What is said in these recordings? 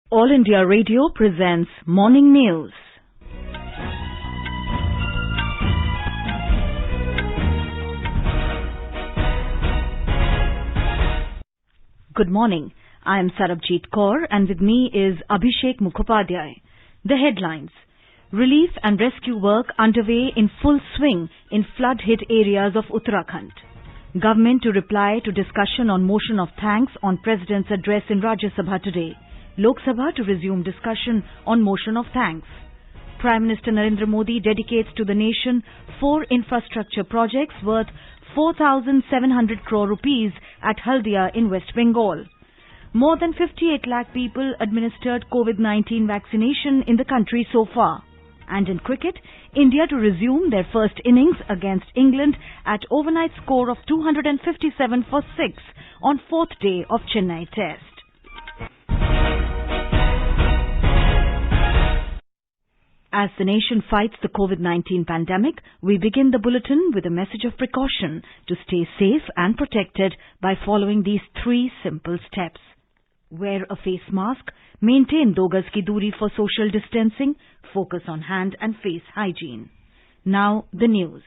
All India Radio presents Morning News. Good morning. I am Sarabjit Kaur and with me is Abhishek Mukhopadhyay. The headlines. Relief and rescue work underway in full swing in flood-hit areas of Uttarakhand. Government to reply to discussion on motion of thanks on President's address in Rajya Sabha today. Lok Sabha to resume discussion on motion of thanks. Prime Minister Narendra Modi dedicates to the nation 4 infrastructure projects worth 4,700 crore rupees at Haldia in West Bengal. More than 58 lakh people administered COVID-19 vaccination in the country so far. And in cricket, India to resume their first innings against England at overnight score of 257 for 6 on 4th day of Chennai Test. As the nation fights the COVID-19 pandemic, we begin the bulletin with a message of precaution to stay safe and protected by following these 3 simple steps. Wear a face mask, maintain 2 gaz ki duri for social distancing, focus on hand and face hygiene. Now the news.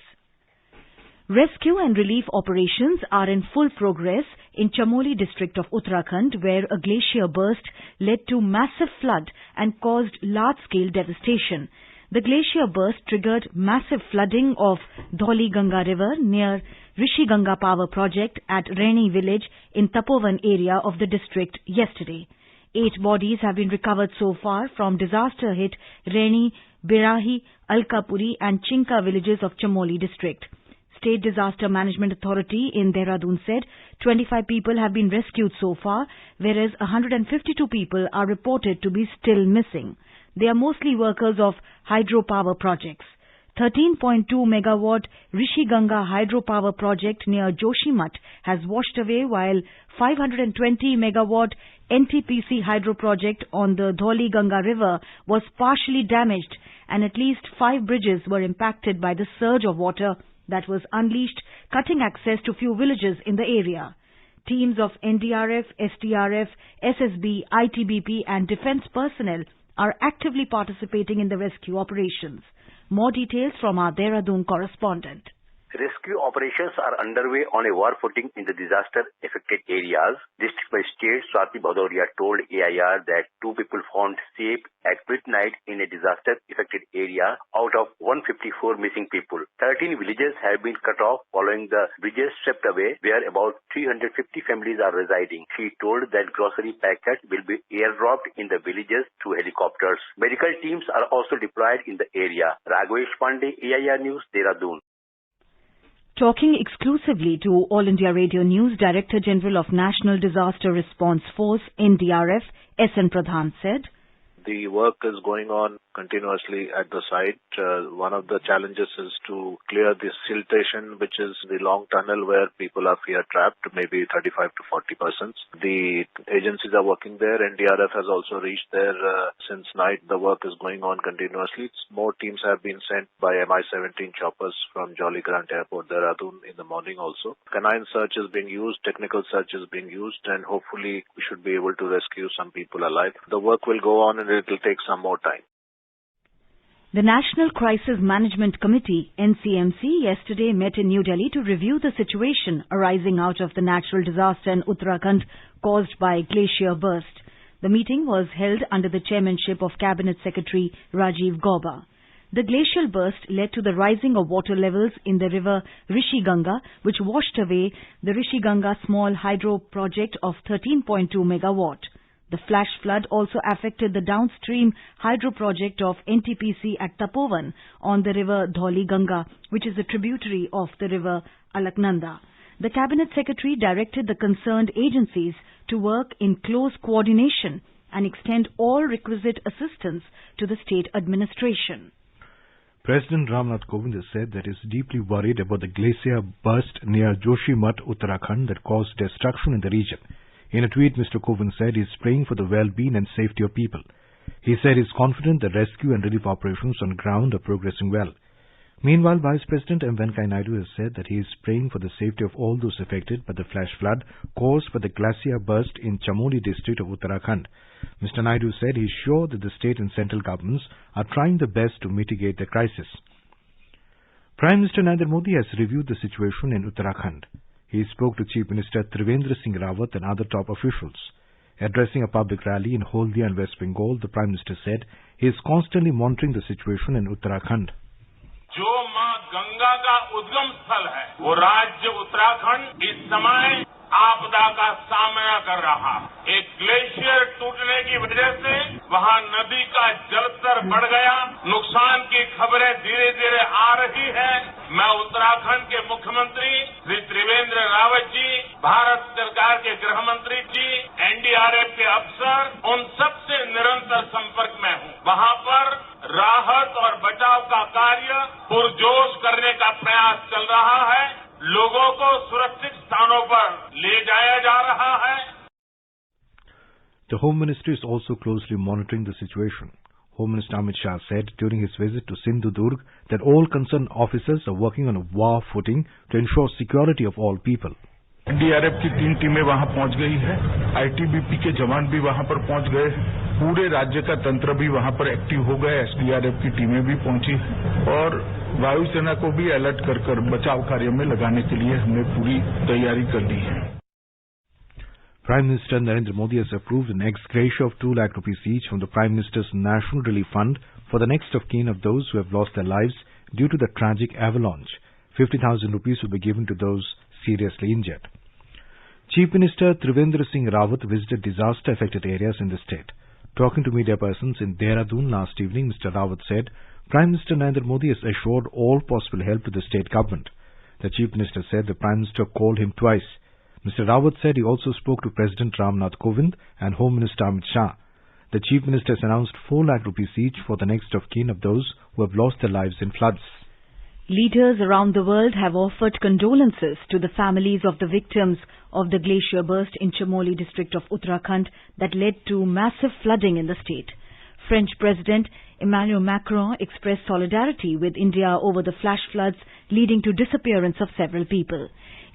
Rescue and relief operations are in full progress in Chamoli district of Uttarakhand, where a glacier burst led to massive flood and caused large-scale devastation. The glacier burst triggered massive flooding of Dhauli Ganga river near Rishi Ganga power project at Reni village in Tapovan area of the district yesterday. 8 bodies have been recovered so far from disaster-hit Reni, Birahi, Alkapuri and Chinka villages of Chamoli district. State Disaster Management Authority in Dehradun said 25 people have been rescued so far, whereas 152 people are reported to be still missing. They are mostly workers of hydropower projects. 13.2 megawatt Rishi Ganga hydropower project near Joshimath has washed away, while 520 megawatt NTPC hydro project on the Dhauli Ganga river was partially damaged, and at least 5 bridges were impacted by the surge of water that was unleashed, cutting access to few villages in the area. Teams of NDRF, SDRF, SSB, ITBP and defence personnel are actively participating in the rescue operations. More details from our Dehradun correspondent. Rescue operations are underway on a war footing in the disaster-affected areas. District Magistrate Swati Bhadoria told AIR that 2 people found safe at midnight in a disaster-affected area out of 154 missing people. 13 villages have been cut off following the bridges swept away, where about 350 families are residing. She told that grocery packets will be airdropped in the villages through helicopters. Medical teams are also deployed in the area. Raghavesh Pandey, AIR News, Dehradun. Talking exclusively to All India Radio News, Director General of National Disaster Response Force, NDRF, S.N. Pradhan said, The work is going on continuously at the site. One of the challenges is to clear the siltation, which is the long tunnel where people are fear trapped, maybe 35 to 40%. The agencies are working there. NDRF has also reached there since night. The work is going on continuously. More teams have been sent by Mi-17 choppers from Jolly Grant Airport, Dehradun in the morning also. Canine search is being used, technical search is being used, and hopefully we should be able to rescue some people alive. The work will go on and it will take some more time. The National Crisis Management Committee, NCMC, yesterday met in New Delhi to review the situation arising out of the natural disaster in Uttarakhand caused by glacier burst. The meeting was held under the chairmanship of Cabinet Secretary Rajiv Gauba. The glacial burst led to the rising of water levels in the river Rishi Ganga, which washed away the Rishi Ganga small hydro project of 13.2 megawatt. The flash flood also affected the downstream hydro project of NTPC at Tapovan on the river Dhauli Ganga, which is a tributary of the river Alaknanda. The Cabinet Secretary directed the concerned agencies to work in close coordination and extend all requisite assistance to the state administration. President Ramnath Kovind has said that he is deeply worried about the glacier burst near Joshimath, Uttarakhand that caused destruction in the region. In a tweet, Mr. Kovind said he is praying for the well-being and safety of people. He said he is confident that rescue and relief operations on ground are progressing well. Meanwhile, Vice President M. Venkaiah Naidu has said that he is praying for the safety of all those affected by the flash flood caused by the glacier burst in Chamoli district of Uttarakhand. Mr. Naidu said he is sure that the state and central governments are trying their best to mitigate the crisis. Prime Minister Narendra Modi has reviewed the situation in Uttarakhand. He spoke to Chief Minister Trivendra Singh Rawat and other top officials. Addressing a public rally in Haldia in West Bengal, the Prime Minister said he is constantly monitoring the situation in Uttarakhand. जो मां गंगा का उद्गम स्थल है, वो राज्य उत्तराखंड इस समय आपदा का सामना कर रहा है। एक ग्लेशियर टूटने की वजह से वहां नदी का जलस्तर बढ़ गया, नुकसान की खबरें धीरे धीरे आ रही है। मैं उत्तराखंड के मुख्यमंत्री श्री त्रिवेंद्र रावत जी, भारत सरकार के गृह मंत्री जी, एनडीआरएफ के अफसर, उन सबसे निरंतर संपर्क में हूं। वहां पर राहत और बचाव का कार्य पुरजोश करने का प्रयास चल रहा है। लोगों को सुरक्षित स्थानों पर ले जाया जा रहा है। The Home Ministry is also closely monitoring the situation. Home Minister Amit Shah said during his visit to Sindhudurg that all concerned officers are working on a war footing to ensure security of all people. NDRF की 3 टीमें वहां पहुंच गई है, ITBP के जवान भी वहां पर पहुंच गए, पूरे राज्य का तंत्र भी वहां पर एक्टिव हो गया, एसडीआरएफ की टीमें भी पहुंची और वायुसेना को भी अलर्ट कर बचाव कार्य में लगाने के लिए हमने पूरी तैयारी कर ली है. Prime Minister Narendra Modi has approved an ex gratia of 2 lakh rupees each from the Prime Minister's National Relief Fund for the next of kin of those who have lost their lives due to the tragic avalanche. 50,000 rupees will be given to those seriously injured. Chief Minister Trivendra Singh Rawat visited disaster-affected areas in the state. Talking to media persons in Dehradun last evening, Mr. Rawat said Prime Minister Narendra Modi has assured all possible help to the state government. The Chief Minister said the Prime Minister called him twice. Mr. Rawat said he also spoke to President Ramnath Kovind and Home Minister Amit Shah. The Chief Minister has announced 4 lakh rupees each for the next of kin of those who have lost their lives in floods. Leaders around the world have offered condolences to the families of the victims of the glacier burst in Chamoli district of Uttarakhand that led to massive flooding in the state. French President Emmanuel Macron expressed solidarity with India over the flash floods leading to disappearance of several people.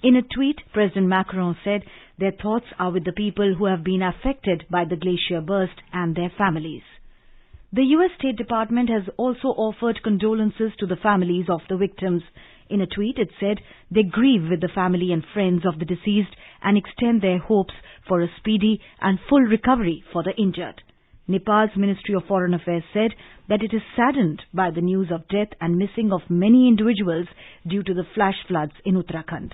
In a tweet, President Macron said their thoughts are with the people who have been affected by the glacier burst and their families. The U.S. State Department has also offered condolences to the families of the victims. In a tweet, it said they grieve with the family and friends of the deceased and extend their hopes for a speedy and full recovery for the injured. Nepal's Ministry of Foreign Affairs said that it is saddened by the news of death and missing of many individuals due to the flash floods in Uttarakhand.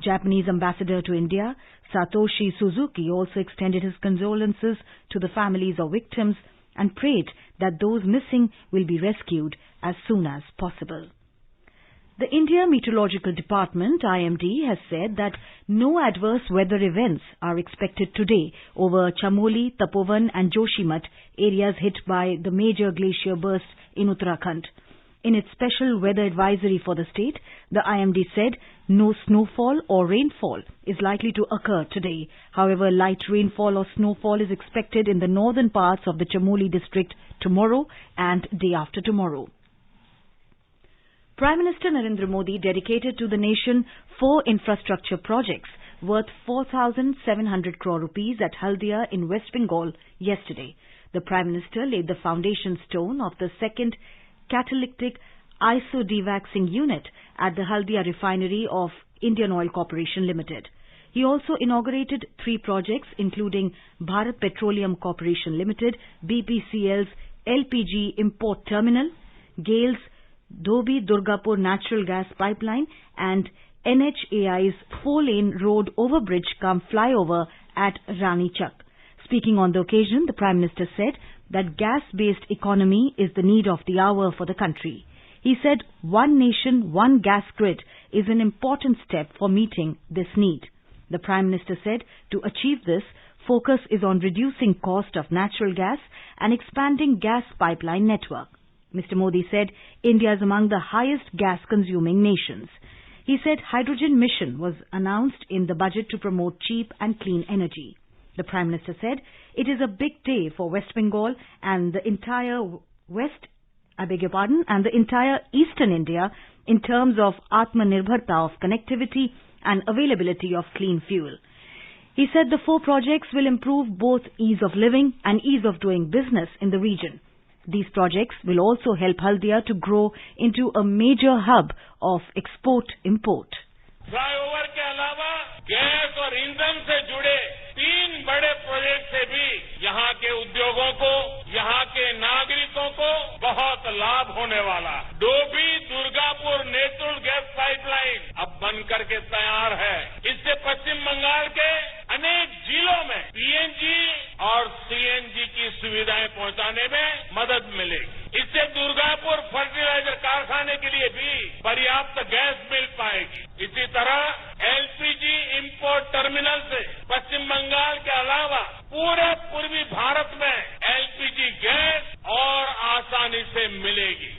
Japanese Ambassador to India, Satoshi Suzuki, also extended his condolences to the families of victims and prayed that those missing will be rescued as soon as possible. The India Meteorological Department, IMD, has said that no adverse weather events are expected today over Chamoli, Tapovan and Joshimath, areas hit by the major glacier burst in Uttarakhand. In its special weather advisory for the state, the IMD said no snowfall or rainfall is likely to occur today. However, light rainfall or snowfall is expected in the northern parts of the Chamoli district tomorrow and day after tomorrow. Prime Minister Narendra Modi dedicated to the nation 4 infrastructure projects worth 4,700 crore rupees at Haldia in West Bengal yesterday. The Prime Minister laid the foundation stone of the second catalytic iso-dewaxing unit at the Haldia refinery of Indian Oil Corporation Limited. He also inaugurated 3 projects including Bharat Petroleum Corporation Limited, BPCL's LPG import terminal, GAIL's Dhobi-Durgapur natural gas pipeline and NHAI's 4-lane road overbridge cum flyover at Rani Chak. Speaking on the occasion, the Prime Minister said that gas-based economy is the need of the hour for the country. He said one nation, one gas grid is an important step for meeting this need. The Prime Minister said to achieve this, focus is on reducing cost of natural gas and expanding gas pipeline network. Mr. Modi said India is among the highest gas-consuming nations. He said hydrogen mission was announced in the budget to promote cheap and clean energy. The Prime Minister said it is a big day for West Bengal and the entire and the entire Eastern India in terms of Atmanirbharta of connectivity and availability of clean fuel. He said the 4 projects will improve both ease of living and ease of doing business in the region. These projects will also help Haldia to grow into a major hub of export-import. Flyover के अलावा gas और ईंधन से जुड़े 3 बड़े project से भी यहाँ के उद्योगों को, यहाँ के नागरिकों को बहुत लाभ होने वाला। Dobhi Durgapur natural gas pipeline अब बन करके तैयार है। इससे पश्चिम बंगाल के अनेक जिलों में पीएनजी और सीएनजी की सुविधाएं पहुंचाने में मदद मिलेगी। इससे दुर्गापुर फर्टिलाइजर कारखाने के लिए भी पर्याप्त गैस मिल पाएगी। इसी तरह एलपीजी इंपोर्ट टर्मिनल से पश्चिम बंगाल के अलावा पूरे पूर्वी भारत में एलपीजी गैस और आसानी से मिलेगी।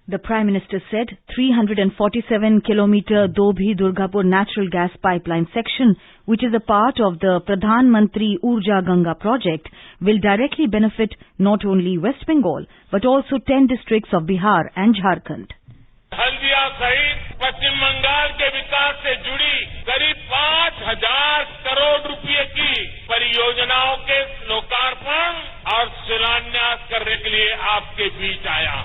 The Prime Minister said 347-kilometer Dobhi-Durgapur natural gas pipeline section, which is a part of the Pradhan Mantri Urja Ganga project, will directly benefit not only West Bengal but also 10 districts of Bihar and Jharkhand. Haldia सहित पश्चिम बंगाल के विकास से जुड़ी करीब 5,000 करोड़ रुपए की परियोजनाओं के लोकार्पण और शिलान्यास करने के लिए आपके बीच आया।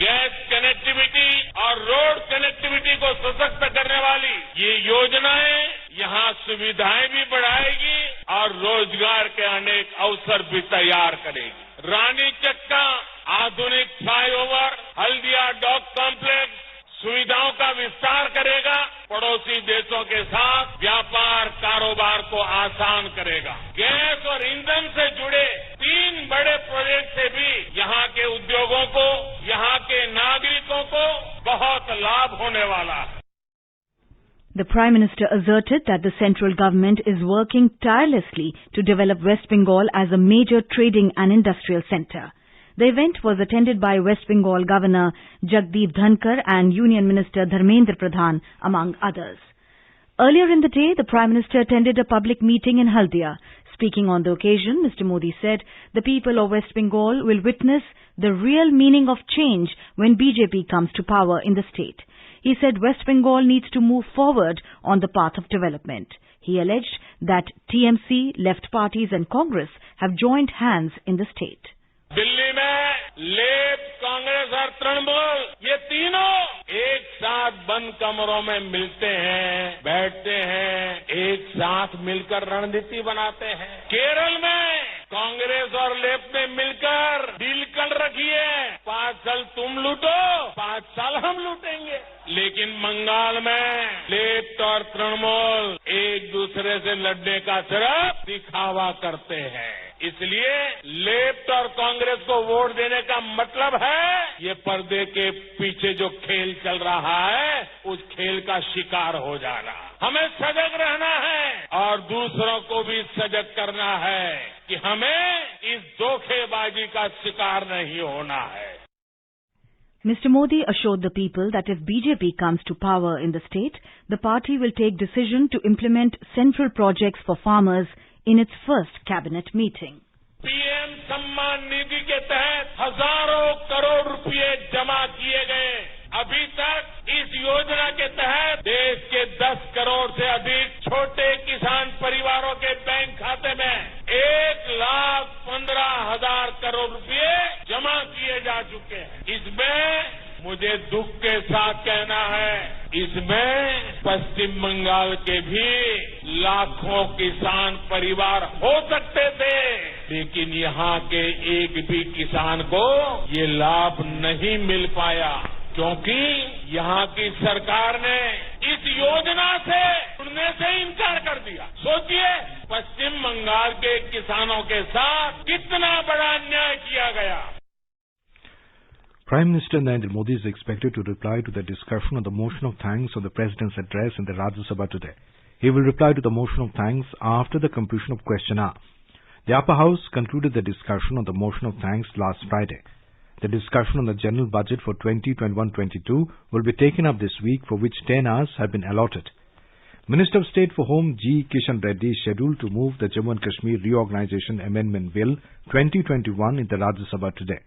गैस कनेक्टिविटी और रोड कनेक्टिविटी को सशक्त करने वाली ये योजनाएं यहाँ सुविधाएं भी बढ़ाएगी और रोजगार के अनेक अवसर भी तैयार करेगी। रानी चक्का आधुनिक फ्लाईओवर, हल्दिया डॉक कॉम्प्लेक्स सुविधाओं का विस्तार करेगा, पड़ोसी देशों के साथ व्यापार कारोबार को आसान करेगा। गैस और ईंधन से जुड़े 3 बड़े प्रोजेक्ट से भी यहाँ के उद्योगों को, यहाँ के नागरिकों को बहुत लाभ होने वाला है। The Prime Minister asserted that the central government is working tirelessly to develop West Bengal as a major trading and industrial centre. The event was attended by West Bengal Governor Jagdeep Dhankar and Union Minister Dharmendra Pradhan, among others. Earlier in the day, the Prime Minister attended a public meeting in Haldia. Speaking on the occasion, Mr. Modi said the people of West Bengal will witness the real meaning of change when BJP comes to power in the state. He said West Bengal needs to move forward on the path of development. He alleged that TMC, left parties and Congress have joined hands in the state. Delhi में left, Congress और तृणमूल ये तीनों एक साथ बंद कमरों में मिलते हैं, बैठते हैं, एक साथ मिलकर रणनीति बनाते हैं। केरल में कांग्रेस और लेफ्ट ने मिलकर डील कर रखी है, 5 साल तुम लूटो, 5 साल हम लूटेंगे। लेकिन बंगाल में लेफ्ट और तृणमूल एक दूसरे से लड़ने का सिर्फ दिखावा करते हैं। इसलिए लेफ्ट और कांग्रेस को वोट देने का मतलब है ये पर्दे के पीछे जो खेल चल रहा है उस खेल का शिकार हो जाना। हमें सजग रहना है और दूसरों को भी सजग करना है कि हमें इस धोखेबाजी का शिकार नहीं होना है। Mr. Modi assured the people that if BJP comes to power in the state, the party will take decision to implement central projects for farmers in its first cabinet meeting. PM Samman Nidhi के तहत हजारों करोड़ रुपए जमा किए गए। अभी तक इस योजना के तहत देश के 10 करोड़ से अधिक छोटे किसान परिवारों के बैंक खाते में 1,15,000 करोड़ रुपए जमा किए जा चुके हैं। इसमें मुझे दुख के साथ कहना है, इसमें पश्चिम बंगाल के भी लाखों किसान परिवार हो सकते थे, लेकिन यहाँ के एक भी किसान को ये लाभ नहीं मिल पाया क्योंकि यहाँ की सरकार ने इस योजना से जुड़ने से इनकार कर दिया। सोचिए पश्चिम बंगाल के किसानों के साथ कितना बड़ा अन्याय किया गया। Prime Minister Narendra Modi is expected to reply to the discussion on the motion of thanks on the President's address in the Rajya Sabha today. He will reply to the motion of thanks after the completion of question hour. The upper house concluded the discussion on the motion of thanks last Friday. The discussion on the general budget for 2021-22 will be taken up this week, for which 10 hours have been allotted. Minister of State for Home G. Kishan Reddy is scheduled to move the Jammu and Kashmir Reorganisation Amendment Bill 2021 in the Rajya Sabha today.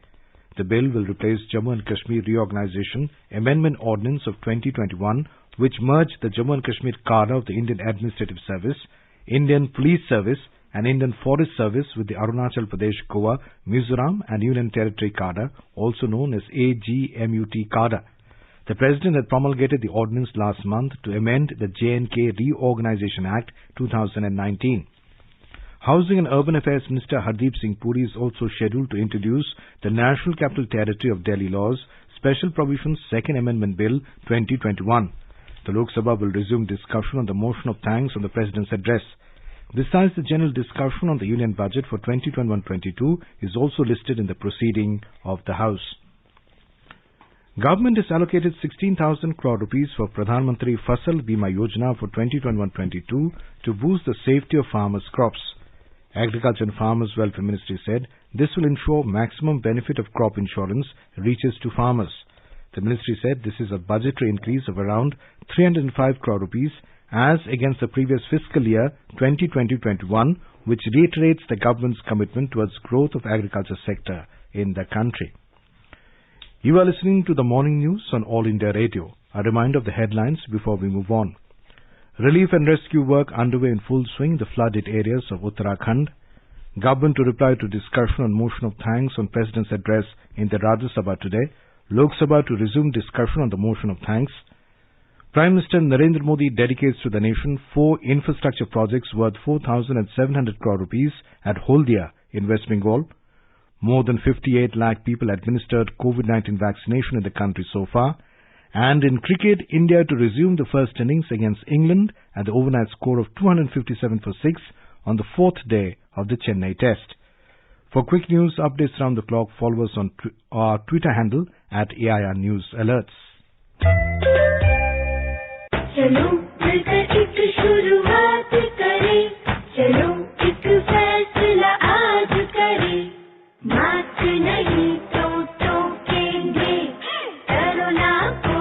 The bill will replace Jammu and Kashmir Reorganisation Amendment Ordinance of 2021, which merged the Jammu and Kashmir cadre of the Indian Administrative Service Indian Police Service and Indian Forest Service with the Arunachal Pradesh, Goa, Mizoram and Union Territory cadre, also known as AGMUT cadre. The President had promulgated the ordinance last month to amend the J&K Reorganization Act 2019. Housing and Urban Affairs Minister Hardeep Singh Puri is also scheduled to introduce the National Capital Territory of Delhi Laws Special Provisions Second Amendment Bill 2021. The Lok Sabha will resume discussion on the motion of thanks on the President's address. Besides, the general discussion on the Union Budget for 2021-22 is also listed in the proceeding of the House. Government has allocated 16,000 crore rupees for Pradhan Mantri Fasal Bima Yojana for 2021-22 to boost the safety of farmers' crops. Agriculture and Farmers Welfare Ministry said this will ensure maximum benefit of crop insurance reaches to farmers. The ministry said this is a budgetary increase of around 305 crore rupees as against the previous fiscal year 2020-21, which reiterates the government's commitment towards growth of agriculture sector in the country. You are listening to the morning news on All India Radio. A reminder of the headlines before we move on. Relief and rescue work underway in full swing in the flooded areas of Uttarakhand. Government to reply to discussion on motion of thanks on President's address in the Rajya Sabha today. Lok Sabha to resume discussion on the motion of thanks. Prime Minister Narendra Modi dedicates to the nation 4 infrastructure projects worth 4,700 crore rupees at Haldia in West Bengal. More than 58 lakh people administered COVID-19 vaccination in the country so far. And in cricket, India to resume the first innings against England at the overnight score of 257 for 6 on the 4th day of the Chennai Test. For quick news updates around the clock, follow us on our Twitter handle at AIR News Alerts. चलो मिलकर एक शुरुआत करें, चलो एक फैसला आज करें, मास्क नहीं तो टोकेंगे, कोरोना को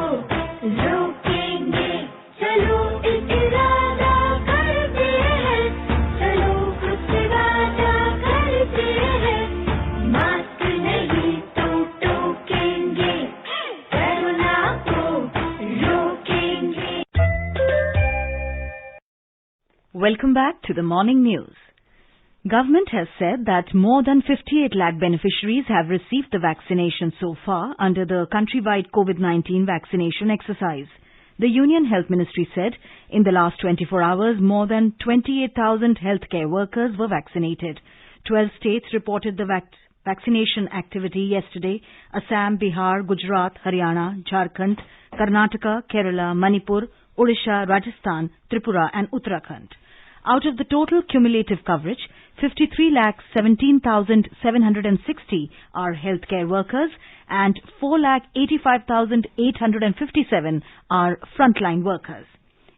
रोकेंगे, चलो एक इरादा करते हैं, चलो खुद से वादा करते हैं, मास्क नहीं तो टोकेंगे, कोरोना को रोकेंगे. Welcome back to the morning news. Government has said that more than 58 lakh beneficiaries have received the vaccination so far under the countrywide COVID-19 vaccination exercise. The Union Health Ministry said in the last 24 hours, more than 28,000 healthcare workers were vaccinated. 12 states reported the vaccination activity yesterday: Assam, Bihar, Gujarat, Haryana, Jharkhand, Karnataka, Kerala, Manipur, Odisha, Rajasthan, Tripura and Uttarakhand. Out of the total cumulative coverage, 53,17,760 are healthcare workers and 4,85,857 are frontline workers.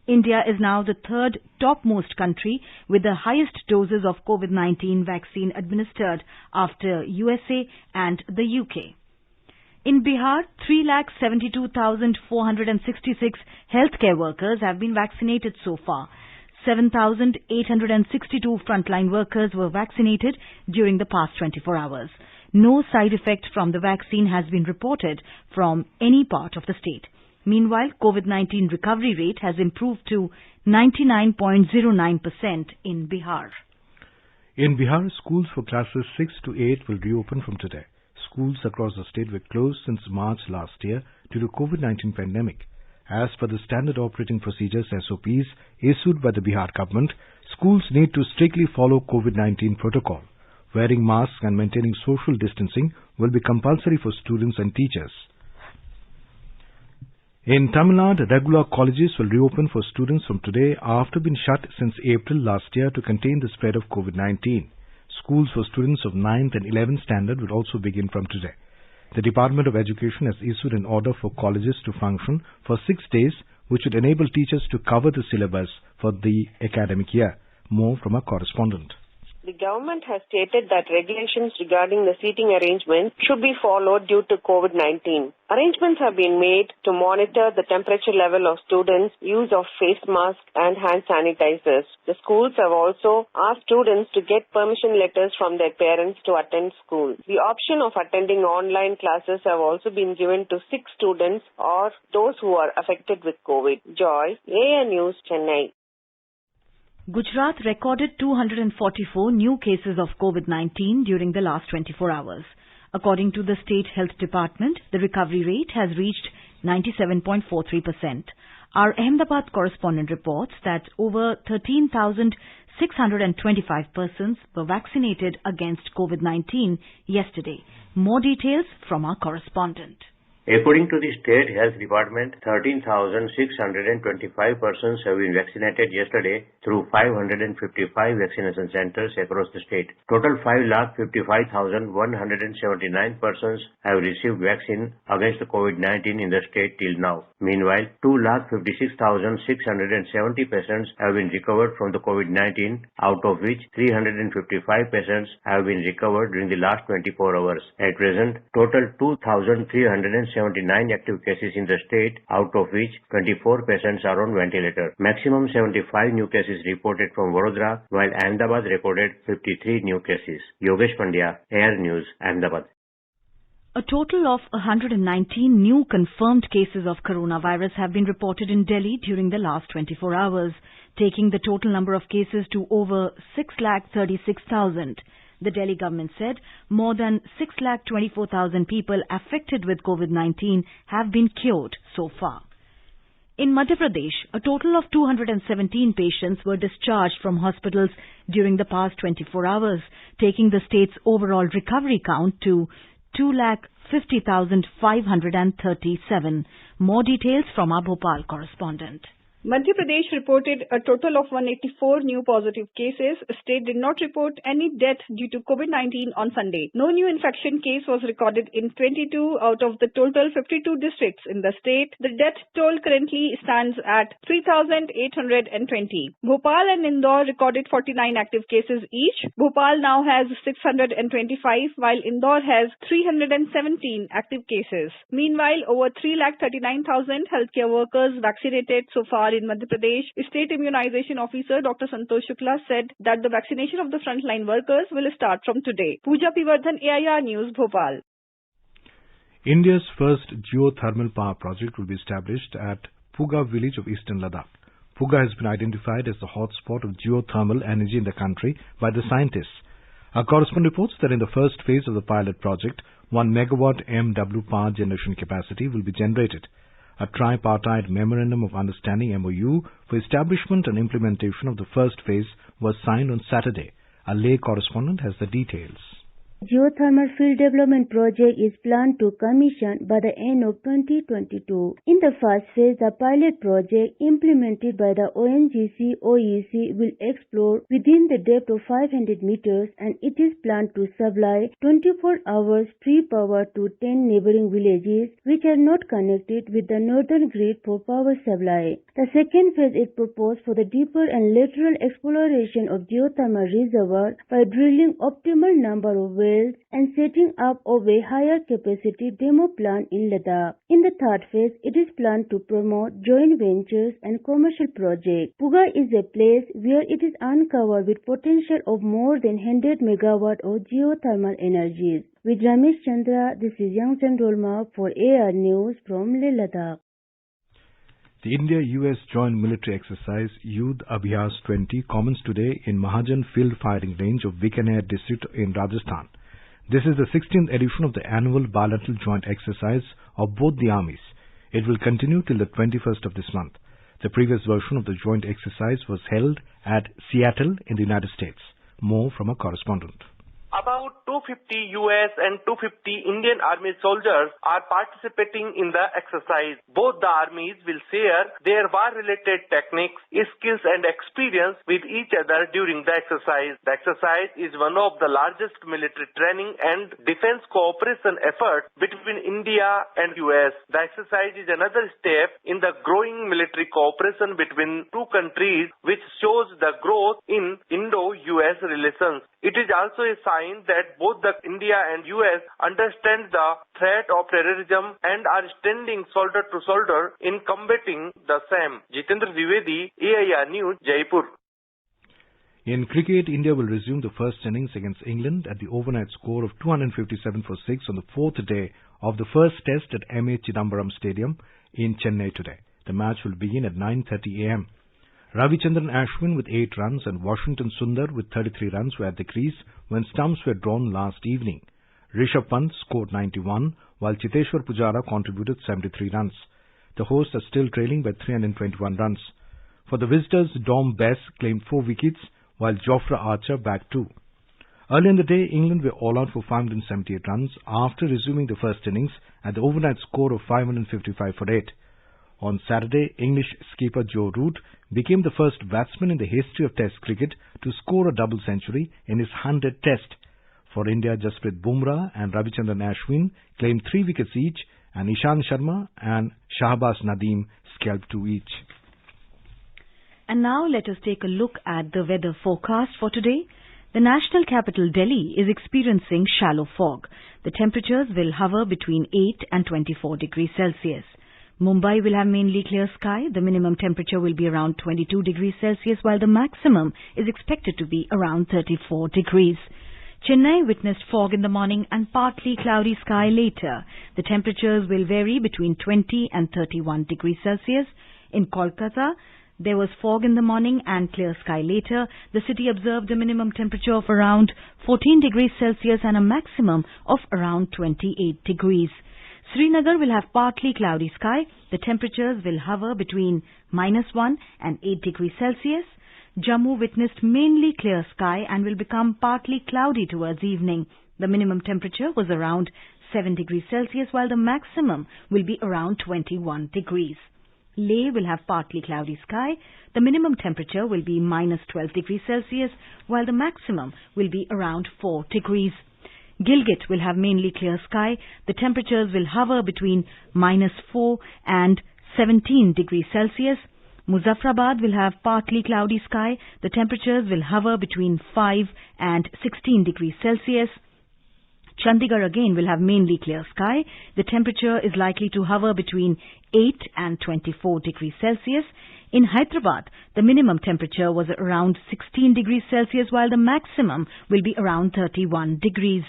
India is now the third topmost country with the highest doses of COVID-19 vaccine administered after USA and the UK. In Bihar, 3,72,466 healthcare workers have been vaccinated so far. 7,862 frontline workers were vaccinated during the past 24 hours. No side effect from the vaccine has been reported from any part of the state. Meanwhile, COVID-19 recovery rate has improved to 99.09% in Bihar. In Bihar, schools for classes 6 to 8 will reopen from today. Schools across the state were closed since March last year due to COVID-19 pandemic. As per the standard operating procedures SOPs issued by the Bihar government, schools need to strictly follow COVID-19 protocol. Wearing masks and maintaining social distancing will be compulsory for students and teachers. In Tamil Nadu, regular colleges will reopen for students from today after being shut since April last year to contain the spread of COVID-19. Schools for students of 9th and 11th standard will also begin from today. The Department of Education has issued an order for colleges to function for 6 days, which would enable teachers to cover the syllabus for the academic year. More from our correspondent. The government has stated that regulations regarding the seating arrangements should be followed due to COVID-19. Arrangements have been made to monitor the temperature level of students, use of face masks and hand sanitizers. The schools have also asked students to get permission letters from their parents to attend school. The option of attending online classes have also been given to sick students or those who are affected with COVID. Joy, AIR News, Chennai. Gujarat recorded 244 new cases of COVID-19 during the last 24 hours. According to the State Health Department, the recovery rate has reached 97.43%. Our Ahmedabad correspondent reports that over 13,625 persons were vaccinated against COVID-19 yesterday. More details from our correspondent. According to the State Health Department, 13,625 persons have been vaccinated yesterday through 555 vaccination centers across the state. Total 5,55,179 persons have received vaccine against the COVID-19 in the state till now. Meanwhile, 2,56,670 patients have been recovered from the COVID-19, out of which 355 patients have been recovered during the last 24 hours. At present, total 2,379 active cases in the state, out of which 24 patients are on ventilator. Maximum 75 new cases reported from Vadodara, while Ahmedabad recorded 53 new cases. Yogesh Pandya, Air News, Ahmedabad. A total of 119 new confirmed cases of coronavirus have been reported in Delhi during the last 24 hours, taking the total number of cases to over 6,36,000. The Delhi government said more than 6,24,000 people affected with COVID-19 have been cured so far. In Madhya Pradesh, a total of 217 patients were discharged from hospitals during the past 24 hours, taking the state's overall recovery count to 2,50,537. More details from our Bhopal correspondent. Madhya Pradesh reported a total of 184 new positive cases. The state did not report any death due to COVID-19 on Sunday. No new infection case was recorded in 22 out of the total 52 districts in the state. The death toll currently stands at 3,820. Bhopal and Indore recorded 49 active cases each. Bhopal now has 625, while Indore has 317 active cases. Meanwhile, over 3,39,000 healthcare workers vaccinated so far in Madhya Pradesh. State Immunization Officer Dr. Santosh Shukla said that the vaccination of the frontline workers will start from today. Pooja Pivardhan, AIR News, Bhopal. India's first geothermal power project will be established at Puga village of eastern Ladakh. Puga has been identified as the hotspot of geothermal energy in the country by the scientists. Our correspondent reports that in the first phase of the pilot project, 1 megawatt MW power generation capacity will be generated. A tripartite Memorandum of Understanding MOU for establishment and implementation of the first phase was signed on Saturday. Our Leh correspondent has the details. Geothermal field development project is planned to commission by the end of 2022. In the first phase, the pilot project implemented by the ONGC-OEC will explore within the depth of 500 meters, and it is planned to supply 24 hours free power to 10 neighboring villages which are not connected with the northern grid for power supply. The second phase is proposed for the deeper and lateral exploration of geothermal reservoir by drilling optimal number of wells and setting up of a higher capacity demo plant in Ladakh. In the third phase, it is planned to promote joint ventures and commercial projects. Puga is a place where it is uncovered with potential of more than 100 megawatt of geothermal energies. With Ramesh Chandra, this is Yang Chandolma for AR News from Leh, Ladakh. The India-US joint military exercise Yudh Abhyas 20 commenced today in Mahajan Field Firing Range of Bikaner district in Rajasthan. This is the 16th edition of the annual bilateral joint exercise of both the armies. It will continue till the 21st of this month. The previous version of the joint exercise was held at Seattle in the United States. More from a correspondent. About 250 US and 250 Indian Army soldiers are participating in the exercise. Both the armies will share their war-related techniques, skills and experience with each other during the exercise. The exercise is one of the largest military training and defense cooperation efforts between India and US. The exercise is another step in the growing military cooperation between two countries, which shows the growth in Indo-US relations. It is also a sign that both the India and US understand the threat of terrorism and are standing shoulder to shoulder in combating the same. Jitendra Dwivedi, AIR News, Jaipur. In cricket, India will resume the first innings against England at the overnight score of 257 for 6 on the fourth day of the first test at M.A. Chidambaram Stadium in Chennai today. The match will begin at 9:30 a.m. Ravichandran Ashwin with 8 runs and Washington Sundar with 33 runs were at the crease when stumps were drawn last evening. Rishabh Pant scored 91 while Chiteshwar Pujara contributed 73 runs. The hosts are still trailing by 321 runs. For the visitors, Dom Bess claimed 4 wickets while Jofra Archer bagged 2. Early in the day, England were all out for 578 runs after resuming the first innings at the overnight score of 555 for 8. On Saturday, English skipper Joe Root became the first batsman in the history of Test cricket to score a double century in his 100th Test. For India, Jasprit Bumrah and Ravichandran Ashwin claimed 3 wickets each, and Ishant Sharma and Shahbaz Nadeem scalped 2 each. And now let us take a look at the weather forecast for today. The national capital Delhi is experiencing shallow fog. The temperatures will hover between 8 and 24 degrees Celsius. Mumbai will have mainly clear sky. The minimum temperature will be around 22 degrees Celsius while the maximum is expected to be around 34 degrees. Chennai witnessed fog in the morning and partly cloudy sky later. The temperatures will vary between 20 and 31 degrees Celsius. In Kolkata, there was fog in the morning and clear sky later. The city observed a minimum temperature of around 14 degrees Celsius and a maximum of around 28 degrees. Srinagar will have partly cloudy sky. The temperatures will hover between -1 and 8 degrees Celsius. Jammu witnessed mainly clear sky and will become partly cloudy towards evening. The minimum temperature was around 7 degrees Celsius while the maximum will be around 21 degrees. Leh will have partly cloudy sky. The minimum temperature will be -12 degrees Celsius while the maximum will be around 4 degrees. Gilgit will have mainly clear sky. The temperatures will hover between -4 and 17 degrees Celsius. Muzaffarabad will have partly cloudy sky. The temperatures will hover between 5 and 16 degrees Celsius. Chandigarh again will have mainly clear sky. The temperature is likely to hover between 8 and 24 degrees Celsius. In Hyderabad, the minimum temperature was around 16 degrees Celsius while the maximum will be around 31 degrees.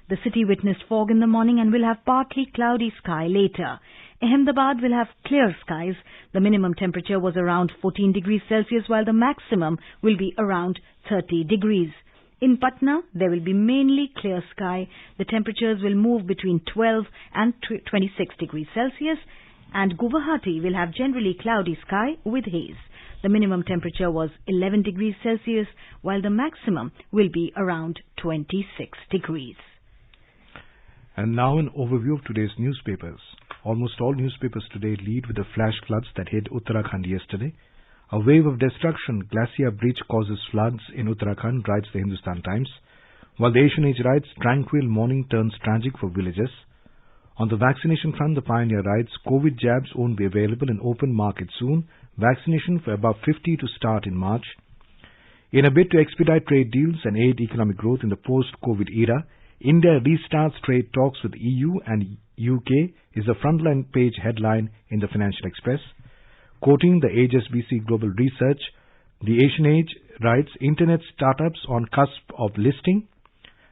The city witnessed fog in the morning and will have partly cloudy sky later. Ahmedabad will have clear skies. The minimum temperature was around 14 degrees Celsius while the maximum will be around 30 degrees. In Patna, there will be mainly clear sky. The temperatures will move between 12 and 26 degrees Celsius. And Guwahati will have generally cloudy sky with haze. The minimum temperature was 11 degrees Celsius while the maximum will be around 26 degrees. And now an overview of today's newspapers. Almost all newspapers today lead with the flash floods that hit Uttarakhand yesterday. A wave of destruction, glacier breach causes floods in Uttarakhand, writes the Hindustan Times. While the Asian Age writes, tranquil morning turns tragic for villages. On the vaccination front, the Pioneer writes, COVID jabs won't be available in open market soon. Vaccination for above 50 to start in March. In a bid to expedite trade deals and aid economic growth in the post-COVID era, India restarts trade talks with EU and UK is a frontline page headline in the Financial Express. Quoting the HSBC Global Research, the Asian Age writes, Internet startups on cusp of listing,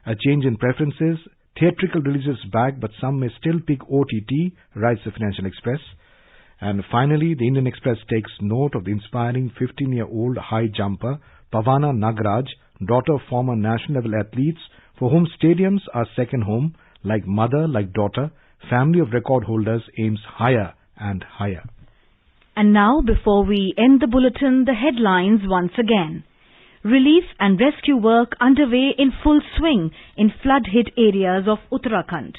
a change in preferences, theatrical releases back but some may still pick OTT, writes the Financial Express. And finally, the Indian Express takes note of the inspiring 15-year-old high jumper Pavana Nagraj, daughter of former national level athletes for whom stadiums are second home, like mother, like daughter, family of record holders aims higher and higher. And now, before we end the bulletin, the headlines once again. Relief and rescue work underway in full swing in flood-hit areas of Uttarakhand.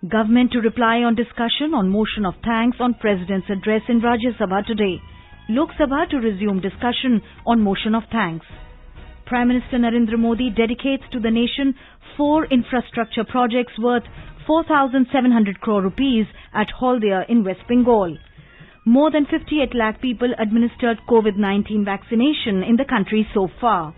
Government to reply on discussion on motion of thanks on President's address in Rajya Sabha today. Lok Sabha to resume discussion on motion of thanks. Prime Minister Narendra Modi dedicates to the nation 4 infrastructure projects worth 4,700 crore rupees at Haldia in West Bengal. More than 58 lakh people administered COVID-19 vaccination in the country so far.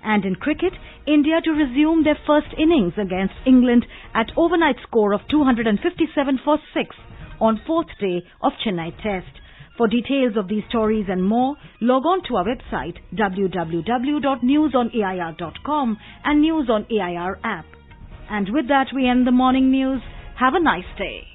And in cricket, India to resume their first innings against England at overnight score of 257 for 6 on 4th day of Chennai Test. For details of these stories and more, log on to our website www.newsonair.com and News on AIR app. And with that, we end the morning news. Have a nice day.